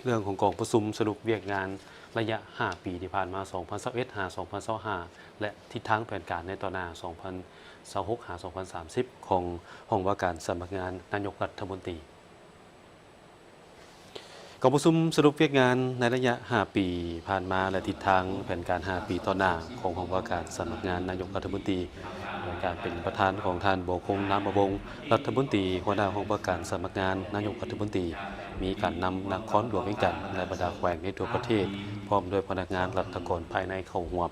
รื่องของกองประชุมสรุปเวียกงานระยะ 5 ปีที่ผ่านมา 2021-2025 และทิศทางแผนการในต่อหน้า 2026-2030 ของห้องว่าการสำนักงานนายกรัฐมนตรีกองประชุมสรุปเวียกงานในระยะ 5 ปีผ่านมาและทิศทางแผนการ 5 ปีต่อหน้าของห้องว่าการสำนักงานนายกรัฐมนตรีโดยการเป็นประธานของท่านโบคงน้ำประวงรัฐมนตรีหัวหน้าห้องว่าการสำนักงานนายกรัฐมนตรีมีการนำนครหลวงเวียงจันทร์และบรรดาแขวงในทั่วประเทศพร้อมด้วยพนักงานรัฐกรภายในเข้าร่วม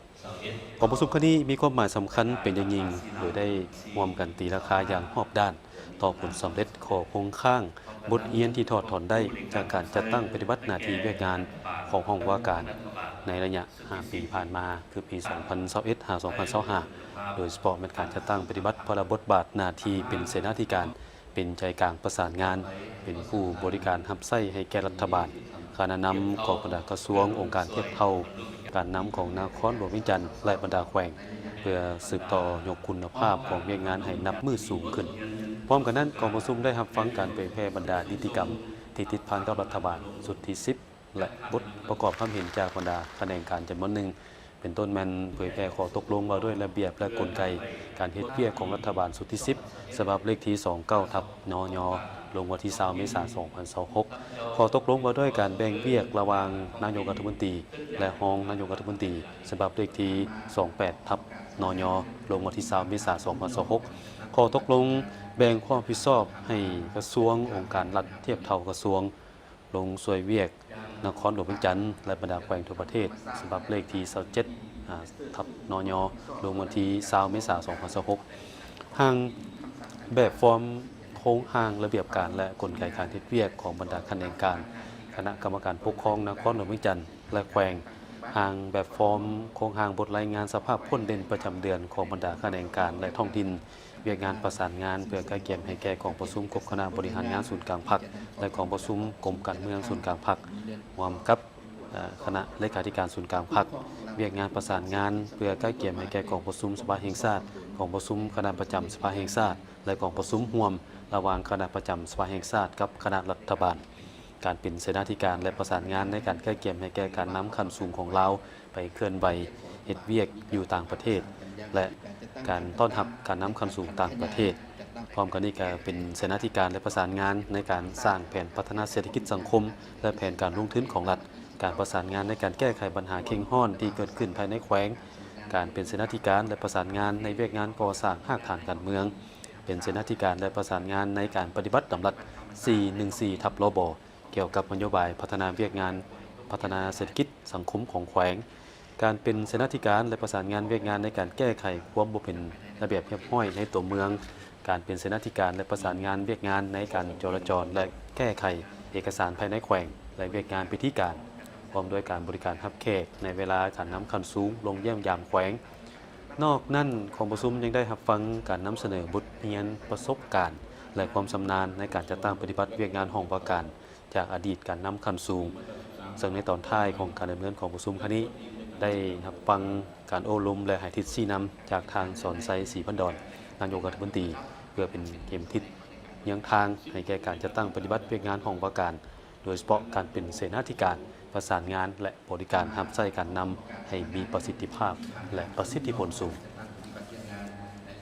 กองประชุมครั้งนี้มีความหมายสำคัญเป็นอย่างยิ่งโดยได้ร่วมกันตีราคาอย่างรอบด้านต่อผลสำเร็จของโครงข้างบทเรียนที่ถอดถอนได้จากการจัดตั้งปฏิบัติหน้าที่เวียกงานของห้องว่าการในระยะ 5 ปีผ่านมาคือปี 2021-2025 โดยเฉพาะเป็นการจัดตั้งปฏิบัติพระบทบาทหน้าที่เป็นเสนาธิการเป็นใจกลางประสานงานเป็นผู้บริการรับใช้ให้แก่รัฐบาลการนำของบรรดากระทรวงองค์การเทียบเท่าการนำของนครหลวงเวียงจันทร์และบรรดาแขวงเพื่อสืบต่อยกคุณภาพของเวียกงานให้นับมือสูงขึ้นพร้อมกันนั้นกองประชุมได้รับฟังการเผยแพร่บรรดานิติกรรมที่ติดพันกับรัฐบาลสุดที่ 10และบทประกอบความเห็นจากบรรดาแผนงการจำนวนหนึ่งเป็นต้นแมนเผยแพร่ข้อตกลงว่าด้วยระเบียบและกลไกการเฮ็ดเวียกของรัฐบาลสุดที่ 10ฉบับเลขที่ 29/นย.ลงวันที่20 เมษายน 2026ข้อตกลงว่าด้วยการแบ่งเวียกระหว่างนายกรัฐมนตรีและรองนายกรัฐมนตรีฉบับเลขที่ 28/นย.ลงวันที่20 เมษายน 2026ข้อตกลงแบ่งความรับผิดชอบให้กระทรวงองค์การรัฐเทียบเท่ากระทรวงลงช่วยเวียกนครหลวงเวียงจันทร์และบรรดาแขวงทั่วประเทศฉบับเลขที่ 27/นย.ลงวันที่20 เมษายน 2026ห่างแบบฟอร์มโครงห่างระเบียบการและกลไกการเฮ็ดเวียกของบรรดาแผนงการคณะกรรมการปกครองนครหลวงเวียงจันทร์และแขวงห่างแบบฟอร์มโครงห่างบทรายงานสภาพพ้นเด่นประจำเดือนของบรรดาแผนงการและท้องถิ่นเวียกงานประสานงานเพื่อใกล้เคียงให้แก่กองประชุมกบคณะบริหารงานศูนย์กลางพรรคและกองประชุมกรมการเมืองศูนย์กลางพรรคร่วมกับคณะเลขาธิการศูนย์กลางพรรคเวียกงานประสานงานเพื่อใกล้เคียงให้แก่กองประชุมสภาแห่งชาติกองประชุมคณะประจำสภาแห่งชาติและกองประชุมร่วมระหว่างคณะประจำสภาแห่งชาติกับคณะรัฐบาลการเป็นเสนาธิการและประสานงานในการใกล้เคียงให้แก่การนำขั้นสูงของลาวไปเคลื่อนไหวเฮ็ดเวียกอยู่ต่างประเทศและการต้อนรับการนำขั้นสูงต่างประเทศพร้อมกันนี้ก็เป็นเสนาธิการและประสานงานในการสร้างแผนพัฒนาเศรษฐกิจสังคมและแผนการลงทุนของรัฐการประสานงานในการแก้ไขปัญหาเข่งห้อนที่เกิดขึ้นภายในแขวงการเป็นเสนาธิการและประสานงานในเวียกงานก่อสร้างรากฐานการเมืองเป็นเสนาธิการและประสานงานในการปฏิบัติตามหลัก 414/รบเกี่ยวกับนโยบายพัฒนาเวียกงานพัฒนาเศรษฐกิจสังคมของแขวงการเป็นเสนาธิการและประสานงานเวียกงานในการแก้ไขความบ่เป็นระเบียบเรียบร้อยในตัวเมืองการเป็นเสนาธิการและประสานงานเวียกงานในการจราจรและแก้ไขเอกสารภายในแขวงและเวียกงานพิธีการพร้อมด้วยการบริการรับแขกในเวลาการนำขั้นสูงลงเยี่ยมยามแขวงนอกนั้นของประชุมยังได้รับฟังการนำเสนอบทเรียนประสบการณ์และความชำนาญในการจัดตั้งปฏิบัติเวียกงานห้องว่าการจากอดีตการนำขั้นสูงซึ่งในตอนท้ายของการดำเนินของประชุมครั้งนี้ได้รับฟังการโอ้ลมและให้ทิศชี้นำจากทางสอนไซศรีพันดอนนายกรัฐมนตรีเพื่อเป็นเข็มทิศยังทางให้แก่การจัดตั้งปฏิบัติเวียกงานห้องว่าการโดยเฉพาะการเป็นเสนาธิการประสานงานและบริการรับใช้การนำให้มีประสิทธิภาพและประสิทธิผลสูง